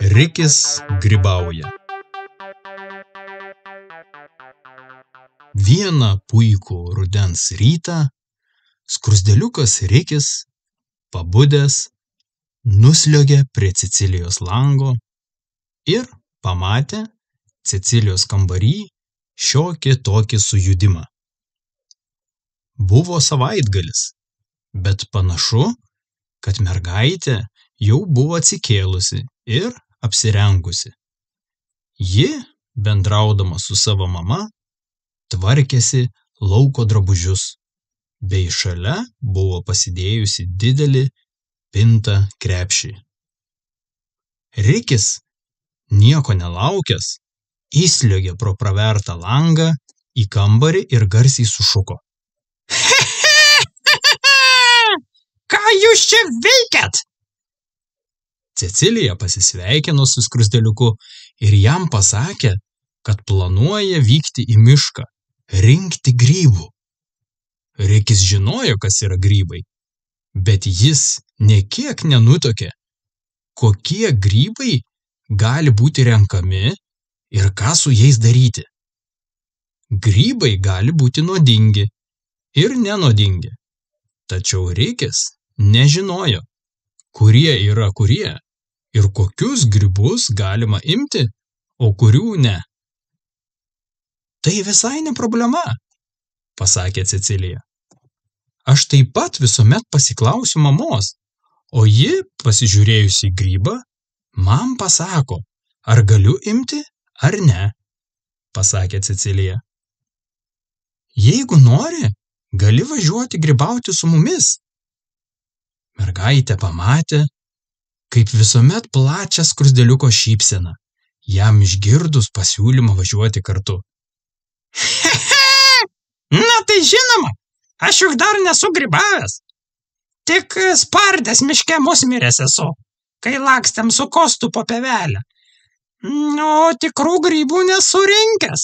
Rikis grybauja. Vieną puikų rudens rytą skruzdėliukas Rikis, pabudęs, nusliuogė prie Cecilijos lango ir pamatė Cecilijos kambary šiokį tokį sujudimą. Buvo savaitgalis, bet panašu, kad mergaitė jau buvo atsikėlusi ir apsirengusi. Ji, bendraudama su savo mama, tvarkėsi lauko drabužius, bei šalia buvo pasidėjusi didelį pintą krepšį. Rikis, nieko nelaukęs, įsliuogė pro pravertą langą į kambarį ir garsiai sušuko. Ką jūs čia veikiat? Cecilija pasisveikino su skruzdėliuku ir jam pasakė, kad planuoja vykti į mišką, rinkti grybų. Rikis žinojo, kas yra grybai, bet jis nė kiek nenutuokė, kokie grybai gali būti renkami ir ką su jais daryti. Grybai gali būti nuodingi ir nenuodingi, tačiau Rikis nežinojo, kurie yra kurie ir kokius grybus galima imti, o kurių ne. Tai visai ne problema, pasakė Cecilija. Aš taip pat visuomet pasiklausiu mamos, o ji, pasižiūrėjusi į grybą, man pasako, ar galiu imti ar ne, pasakė Cecilija. Jeigu nori, gali važiuoti grybauti su mumis. Mergaitė pamatė, kaip visuomet plačią skruzdėliuko šypseną, jam išgirdus pasiūlymą važiuoti kartu. Na tai žinoma, aš juk dar nesu grybavęs. Tik spardęs miške musmirės esu, kai lakstėm su Kostu po pievelę. O tikrų grybų nesu rinkęs.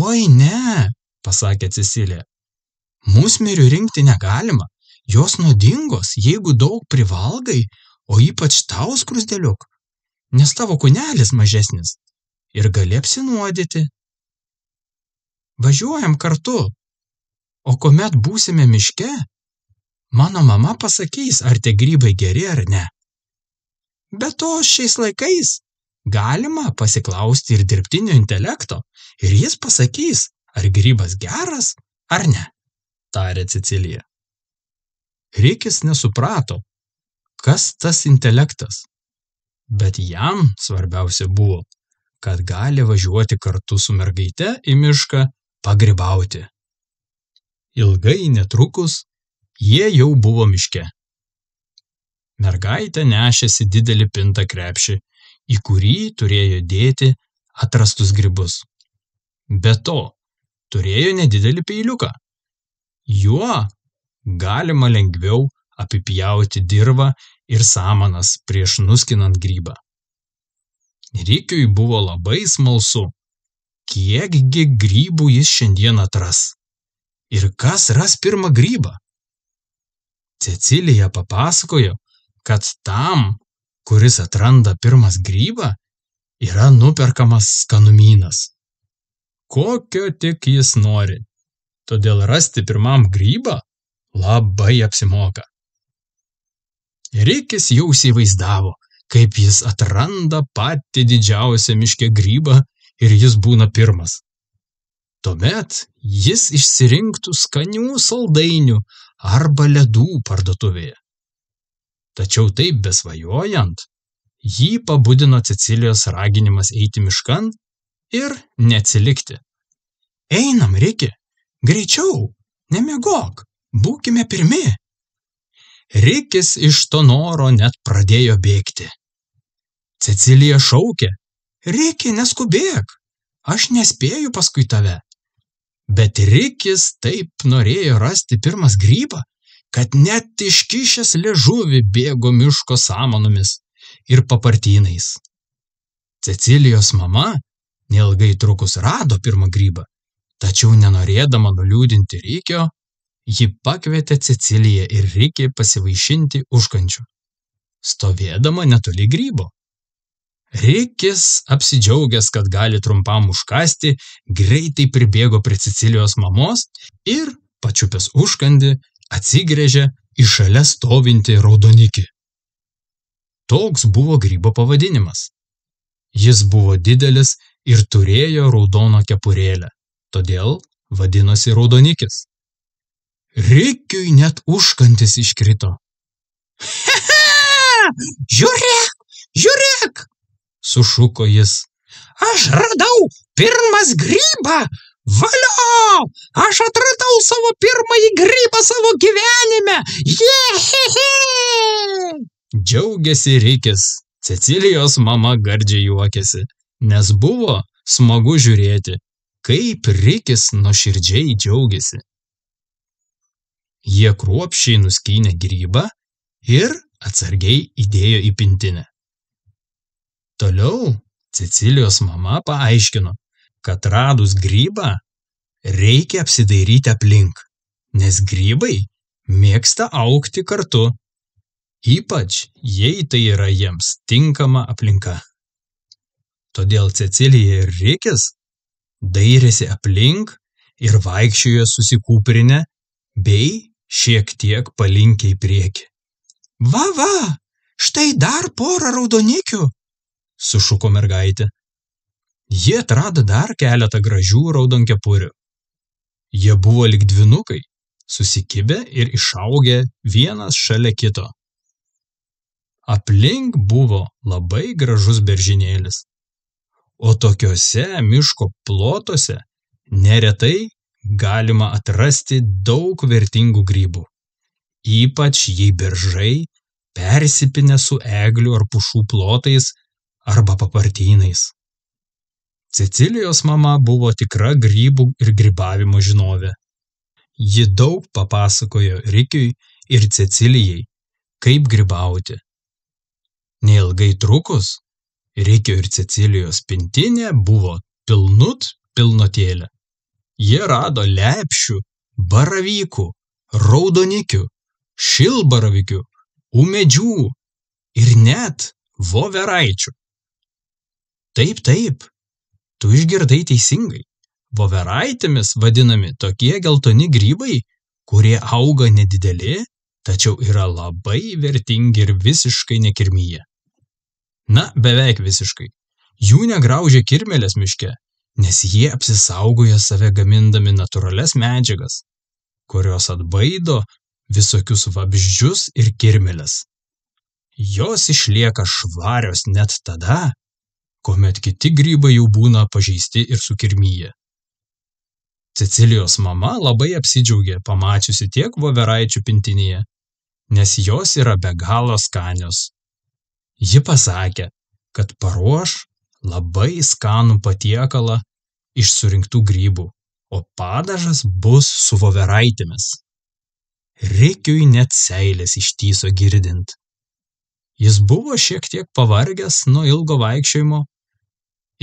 Oi ne, pasakė Cecilija. Musmirių rinkti negalima. Jos nuodingos, jeigu daug privalgai, o ypač tau, skruzdėliuk, nes tavo kūnelis mažesnis ir gali apsinuodyti. Važiuojam kartu, o kuomet būsime miške, mano mama pasakys, ar tie grybai geri ar ne. Be to, šiais laikais galima pasiklausti ir dirbtinio intelekto, ir jis pasakys, ar grybas geras ar ne, tarė Cecilija. Rikis nesuprato, kas tas intelektas, bet jam svarbiausia buvo, kad gali važiuoti kartu su mergaite į mišką pagrybauti. Ilgai netrukus jie jau buvo miške. Mergaitė nešėsi didelį pintą krepšį, į kurį turėjo dėti atrastus grybus. Be to, turėjo nedidelį peiliuką. Juo galima lengviau apipjauti dirvą ir samanas prieš nuskinant grybą. Rikiui buvo labai smalsu, kiekgi grybų jis šiandien atras ir kas ras pirmą grybą. Cecilija papasakojo, kad tam, kuris atranda pirmas grybą, yra nuperkamas skanumynas. Kokio tik jis nori, todėl rasti pirmam grybą labai apsimoka. Rikis jau įsivaizdavo, kaip jis atranda patį didžiausią miške grybą ir jis būna pirmas. Tuomet jis išsirinktų skanių saldainių arba ledų parduotuvėje. Tačiau taip besvajojant, jį pabudino Cecilijos raginimas eiti miškan ir neatsilikti. Einam, Riki, greičiau, nemiegok. Būkime pirmi. Rikis iš to noro net pradėjo bėgti. Cecilija šaukė, Riki, neskubėk, aš nespėju paskui tave. Bet Rikis taip norėjo rasti pirmas grybą, kad net iškišęs liežuvį bėgo miško samanomis ir papartynais. Cecilijos mama neilgai trukus rado pirmą grybą, tačiau nenorėdama nuliūdinti Rikio, ji pakvietė Ceciliją ir Rikį pasivaišinti užkandžių. stovėdama netoli grybo. Rikis, apsidžiaugęs, kad gali trumpam užkasti, greitai pribėgo prie Cecilijos mamos ir, pačiupęs užkandį, atsigręžė į šalia stovintį raudonikį. Toks buvo grybo pavadinimas. Jis buvo didelis ir turėjo raudoną kepurėlę, todėl vadinosi raudonikis. Rikiui net užkandis iškrito. Žiūrėk, žiūrėk, sušuko jis. aš radau pirmas grybą. Valio, aš atradau savo pirmąjį grybą savo gyvenime. Jehehe! Džiaugiasi Rikis. Cecilijos mama gardžiai juokėsi, nes buvo smagu žiūrėti, kaip Rikis nuoširdžiai džiaugiasi. Jie kruopščiai nuskynė grybą ir atsargiai įdėjo į pintinę. Toliau Cecilijos mama paaiškino, kad radus grybą reikia apsidairyti aplink, nes grybai mėgsta augti kartu, ypač jei tai yra jiems tinkama aplinka. Todėl Cecilija ir Rikis dairėsi aplink ir vaikščiojo susikūprinę bei šiek tiek palinkę į priekį. Va, štai dar porą raudonikių, sušuko mergaitė. Jie atrado dar keletą gražių raudonkepurių. Jie buvo lyg dvynukai, susikibę ir išaugę vienas šalia kito. Aplink buvo labai gražus beržynėlis, o tokiuose miško plotuose neretai galima atrasti daug vertingų grybų, ypač jei beržai persipinę su eglių ar pušų plotais arba papartynais. Cecilijos mama buvo tikra grybų ir grybavimo žinovė. Ji daug papasakojo Rikiui ir Cecilijai, kaip grybauti. Neilgai trukus, Rikio ir Cecilijos pintinė buvo pilnotėlė. Jie rado lepšių, baravykų, raudonikių, šilbaravykių, ūmėdžių ir net voveraičių. Taip, tu išgirdai teisingai. Voveraitėmis vadinami tokie geltoni grybai, kurie auga nedideli, tačiau yra labai vertingi ir visiškai nekirmyje. Na, beveik visiškai. Jų negraužia kirmėlės miške, nes jie apsisaugoja save gamindami natūralias medžiagas, kurios atbaido visokius vabzdžius ir kirmėles. Jos išlieka švarios net tada, kuomet kiti grybai jau būna pažeisti ir sukirmyje. Cecilijos mama labai apsidžiaugė pamačiusi tiek voveraičių pintinėje, nes jos yra be galo skanios. Ji pasakė, kad paruoš labai skanų patiekalą iš surinktų grybų, o padažas bus su voveraitėmis. Rikiui net seilės ištįso girdint. Jis buvo šiek tiek pavargęs nuo ilgo vaikščiojimo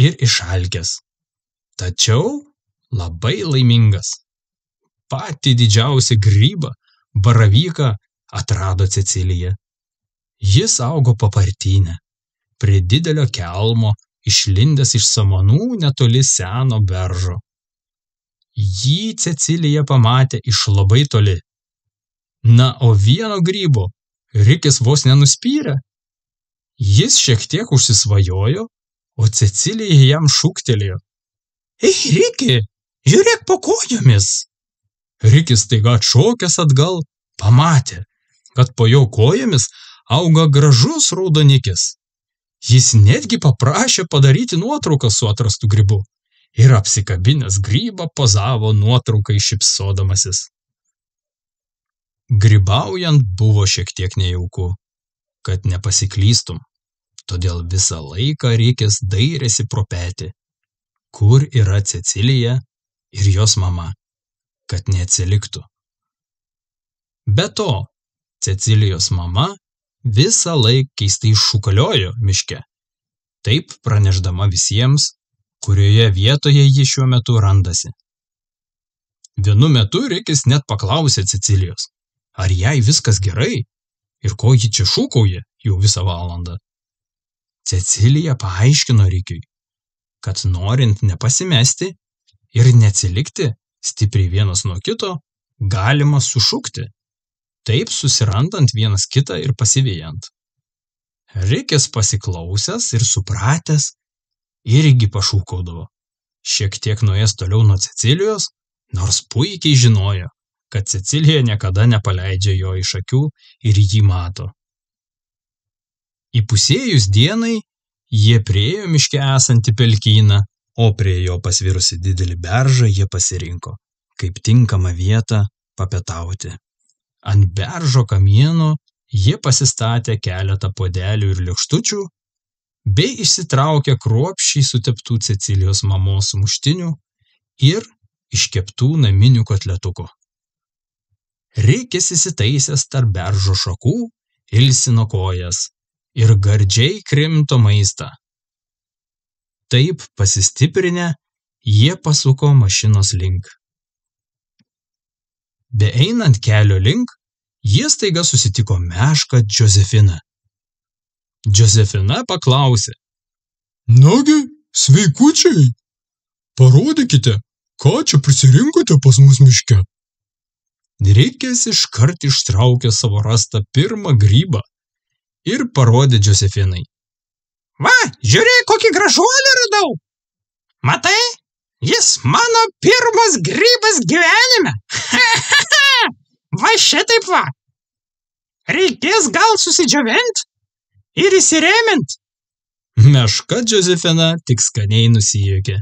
ir išalkęs, tačiau labai laimingas. Patį didžiausią grybą, baravyką, atrado Cecilija. Jis augo papartynę, prie didelio kelmo, išlindęs iš samanų netoli seno beržo. Jį Cecilija pamatė iš labai toli. Na, o vieno grybo Rikis vos nenuspyrė. Jis šiek tiek užsisvajojo, o Cecilija jam šūktelėjo. Ei, Riki, žiūrėk po kojomis. Rikis staiga atšokęs atgal pamatė, kad po jo kojomis auga gražus raudonikis. Jis netgi paprašė padaryti nuotrauką su atrastu grybu ir apsikabinęs grybą pozavo nuotraukai šypsodamasis. Grybaujant buvo šiek tiek nejauku, kad nepasiklystum, todėl visą laiką Rikis dairėsi pro petį, kur yra Cecilija ir jos mama, kad neatsiliktų. Be to, Cecilijos mama visą laiką keistai šūkaliojo miške, taip pranešdama visiems, kurioje vietoje ji šiuo metu randasi. Vienu metu Rikis net paklausė Cecilijos, ar jai viskas gerai ir ko ji čia šūkauja, jau visą valandą. Cecilija paaiškino Rikiui, kad norint nepasimesti ir neatsilikti stipriai vienas nuo kito, galima sušukti, taip susirandant vienas kitą ir pasivejant. Rikis pasiklausęs ir supratęs, irgi pašūkaudavo, šiek tiek nuėjęs toliau nuo Cecilijos, nors puikiai žinojo, kad Cecilija niekada nepaleidžia jo iš akių ir jį mato. Įpusėjus dienai, jie priėjo miške esantį pelkyną, o prie jo pasvirusi didelį beržą jie pasirinko, kaip tinkamą vietą papietauti. Ant beržo kamieno jie pasistatė keletą puodelių ir lėkštučių, bei išsitraukė kruopščiai suteptų Cecilijos mamos sumuštinių ir iškeptų naminių kotletukų. Rikis įsitaisęs tarp beržo šakų, ilsino kojas ir gardžiai krimto maistą. Taip pasistiprinę, jie pasuko mašinos link. Beeinant kelio link, jie staiga susitiko mešką Džozefiną. Džozefina paklausė: Nagi, sveikučiai, parodykite, ką čia prisirinkote pas mus miške. Rikis iškart ištraukė savo rastą pirmą grybą ir parodė Džozefinai. Va, žiūrėk, kokį gražuolį radau. Matai, jis mano pirmas grybas gyvenime. Va šitaip va. Reikės gal susidžiovint ir įsirėmint. Meška Džozefina tik skaniai nusijuokė.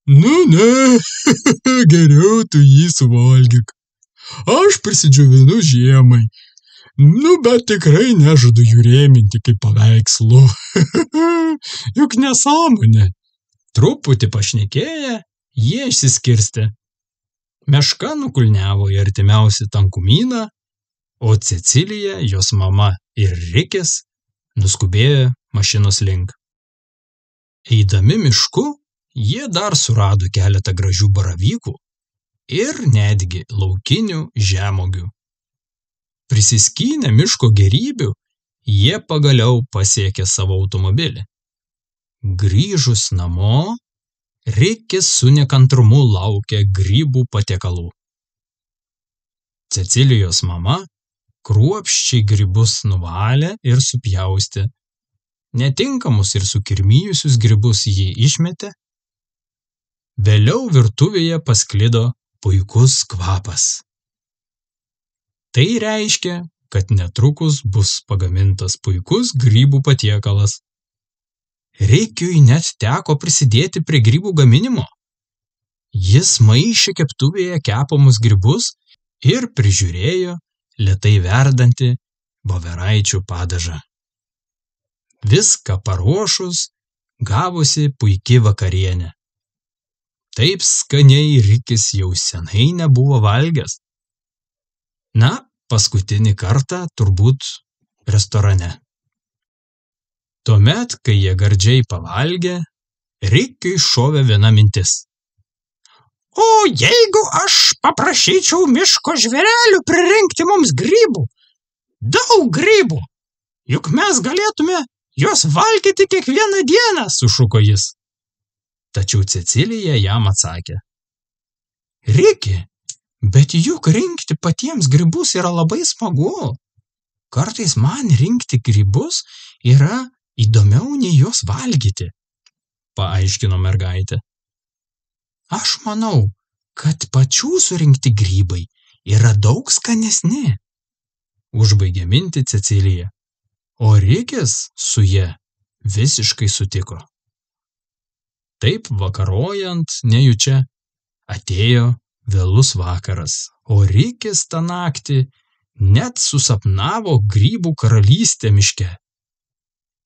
Ne, geriau tu jį suvalgyk. Aš prisidžiovinu žiemai. Bet tikrai nežadu jų rėminti kaip paveikslu. Juk nesąmonė. Truputį pašnekėję, jie išsiskirstė. Meška nukulniavo į artimiausią tankumyną, o Cecilija, jos mama ir Rikis nuskubėjo mašinos link. Eidami mišku, jie dar surado keletą gražių baravykų ir netgi laukinių žemuogių. Prisiskynę miško gėrybių, jie pagaliau pasiekė savo automobilį. Grįžus namo, Rikis su nekantrumu laukė grybų patiekalų. Cecilijos mama kruopščiai grybus nuvalė ir supjaustė. Netinkamus ir sukirmijusius grybus jie išmetė. Vėliau virtuvėje pasklido puikus kvapas. Tai reiškia, kad netrukus bus pagamintas puikus grybų patiekalas. Rikiui net teko prisidėti prie grybų gaminimo. Jis maišė keptuvėje kepamus grybus ir prižiūrėjo lėtai verdantį voveraičių padažą. Viską paruošus, gavosi puiki vakarienė. Taip skaniai Rikis jau senai nebuvo valgęs. Na, paskutinį kartą turbūt restorane. Tuomet, kai jie gardžiai pavalgė, Rikiui šovė viena mintis. O jeigu aš paprašyčiau miško žvėrelių pririnkti mums grybų, daug grybų, juk mes galėtume juos valgyti kiekvieną dieną, sušuko jis. Tačiau Cecilija jam atsakė. Riki, bet juk rinkti patiems grybus yra labai smagu. Kartais man rinkti grybus yra įdomiau nei juos valgyti, paaiškino mergaitė. Aš manau, kad pačių surinkti grybai yra daug skanesni, užbaigė mintį Cecilija, o Rikis su ja visiškai sutiko. Taip vakarojant nejučia atėjo vėlus vakaras, o Rikis tą naktį net susapnavo grybų karalystę miške.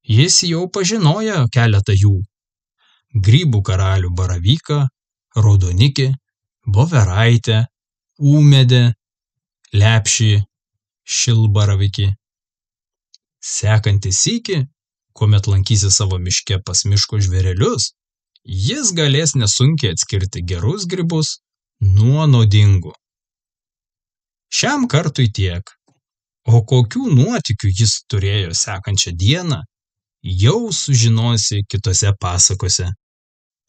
Jis jau pažinojo keletą jų. Grybų karalių baravyką, raudonikį, voveraitę, ūmėdę, lepšį, šilbaravikį. Sekantį sykį, kuomet lankysi savo miške pas miško žvėrelius, jis galės nesunkiai atskirti gerus grybus nuo naudingų. Šiam kartui tiek. O kokių nuotykių jis turėjo sekančią dieną, jau sužinosi kitose pasakose.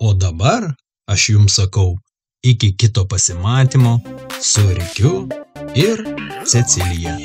O dabar aš jums sakau, iki kito pasimatymo su Rikiu ir Cecilija.